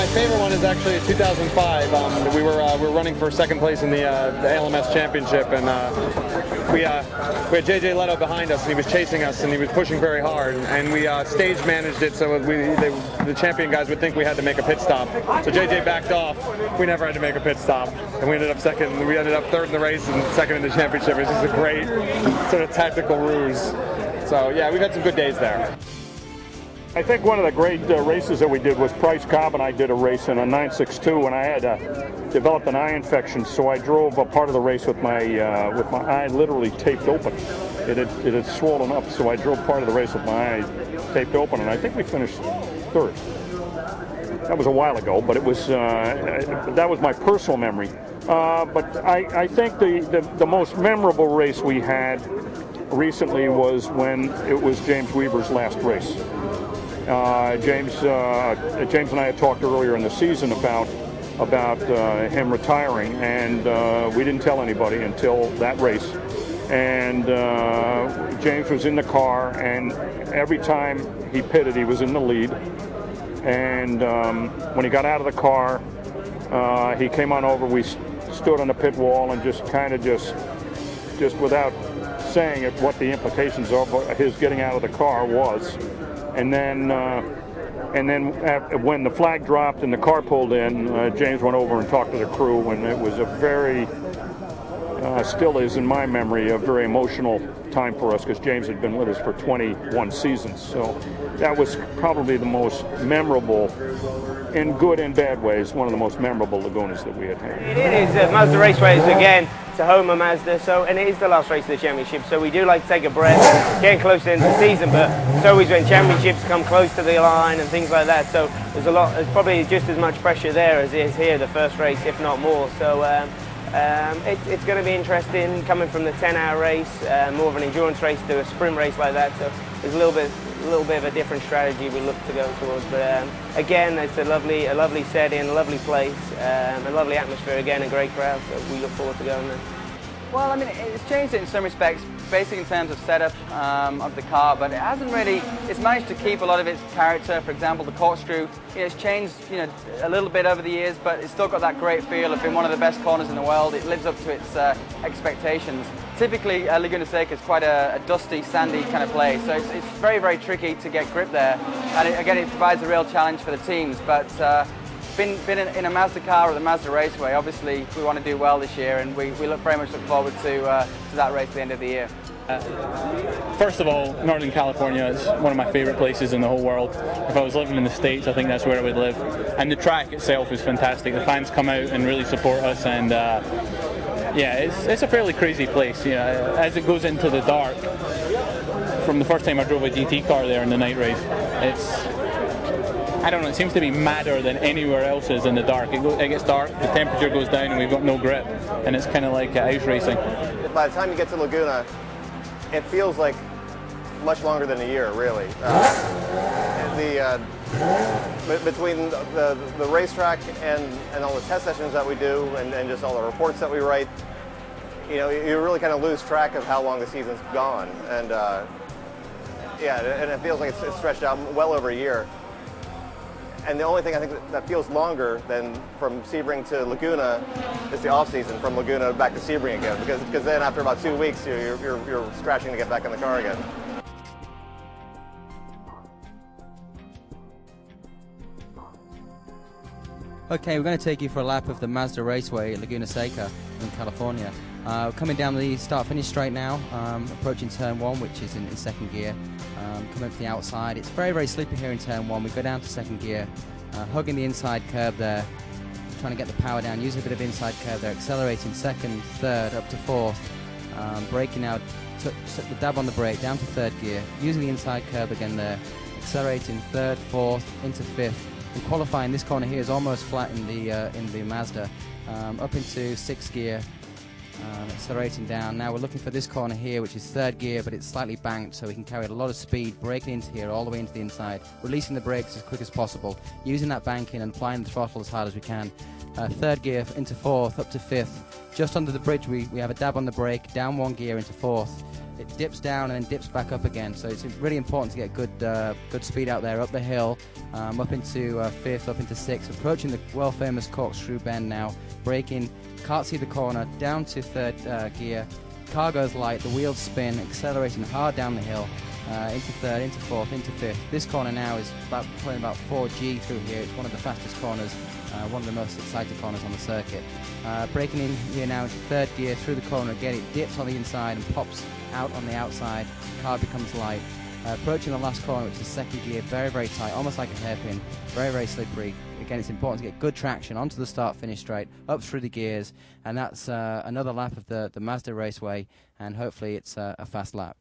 my favorite one is actually 2005. We were running for second place in the ALMS championship, and we had JJ Leto behind us, and he was chasing us, and he was pushing very hard, and we stage managed it so the champion guys would think we had to make a pit stop. So JJ backed off. We never had to make a pit stop, and we ended up second. We ended up third in the race and second in the championship. It was just a great sort of tactical ruse. So yeah, we've had some good days there. I think one of the great races that we did was Price Cobb and I did a race in a 962 when I had developed an eye infection, so I drove a part of the race with my eye literally taped open. It had swollen up, so I drove part of the race with my eye taped open, and I think we finished third. That was a while ago, but it was that was my personal memory. But I think the most memorable race we had recently was when it was James Weaver's last race. James and I had talked earlier in the season about him retiring, and we didn't tell anybody until that race. And James was in the car, and every time he pitted, he was in the lead. And when he got out of the car, he came on over. We stood on the pit wall and just without saying it, what the implications of his getting out of the car was. And then when the flag dropped and the car pulled in, James went over and talked to the crew, and it was a very, still is in my memory, a very emotional time for us, because James had been with us for 21 seasons. So that was probably the most memorable, in good and bad ways, one of the most memorable Lagunas that we had had. It is Mazda Raceway again. It's a home of Mazda, and it is the last race of the championship, so we do like to take a breath getting close into the season, but it's always when championships come close to the line and things like that, so there's probably just as much pressure there as is here, the first race, if not more. So it's going to be interesting coming from the 10-hour race, more of an endurance race to a sprint race like that, so there's a little bit of a different strategy we look to go towards. But again, it's a lovely setting, a lovely place, a lovely atmosphere again, a great crowd, so we look forward to going there. Well, I mean, it's changed it in some respects, basically in terms of setup of the car, but it hasn't really, it's managed to keep a lot of its character. For example, the corkscrew, it's changed, a little bit over the years, but it's still got that great feel of being one of the best corners in the world. It lives up to its expectations. Typically, Laguna Seca is quite a dusty, sandy kind of place, so it's very, very tricky to get grip there. And again, it provides a real challenge for the teams, but been in a Mazda car at the Mazda Raceway, obviously we want to do well this year, and we very much look forward to that race at the end of the year. First of all, Northern California is one of my favorite places in the whole world. If I was living in the States, I think that's where I would live. And the track itself is fantastic. The fans come out and really support us, and yeah, it's a fairly crazy place. As it goes into the dark, from the first time I drove a GT car there in the night race, I don't know, it seems to be madder than anywhere else is in the dark. It gets dark, the temperature goes down, and we've got no grip, and it's kind of like ice racing. By the time you get to Laguna, it feels like much longer than a year, really. Between the racetrack and all the test sessions that we do, and just all the reports that we write, you really kind of lose track of how long the season's gone, and yeah, and it feels like it's stretched out well over a year. And the only thing I think that feels longer than from Sebring to Laguna is the off-season, from Laguna back to Sebring again, because then after about 2 weeks, you're scratching to get back in the car again. Okay, we're going to take you for a lap of the Mazda Raceway at Laguna Seca in California. Coming down the start-finish straight now, approaching turn 1, which is in second gear. Coming up to the outside, it's very, very sleepy here in turn 1. We go down to second gear, hugging the inside curb there, trying to get the power down, using a bit of inside curb there, accelerating second, third, up to fourth, braking now, took the dab on the brake, down to third gear, using the inside curb again there, accelerating third, fourth, into fifth, and qualifying this corner here is almost flat in the Mazda, up into sixth gear, accelerating down. Now we're looking for this corner here, which is third gear, but it's slightly banked, so we can carry a lot of speed, braking into here all the way into the inside, releasing the brakes as quick as possible, using that banking and applying the throttle as hard as we can third gear into fourth, up to fifth. Just under the bridge, we have a dab on the brake, down one gear into fourth. It dips down and then dips back up again, so it's really important to get good speed out there, up the hill, up into fifth, up into sixth, approaching the world famous corkscrew bend now, braking, can't see the corner, down to third gear, car goes light, the wheels spin, accelerating hard down the hill, into third, into fourth, into fifth. This corner now is pulling about 4G through here. It's one of the fastest corners, one of the most exciting corners on the circuit. Braking in here now into third gear through the corner again. It dips on the inside and pops out on the outside. The car becomes light. Approaching the last corner, which is second gear, very, very tight, almost like a hairpin, very, very slippery. Again, it's important to get good traction onto the start-finish straight, up through the gears, and that's another lap of the Mazda Raceway, and hopefully it's a fast lap.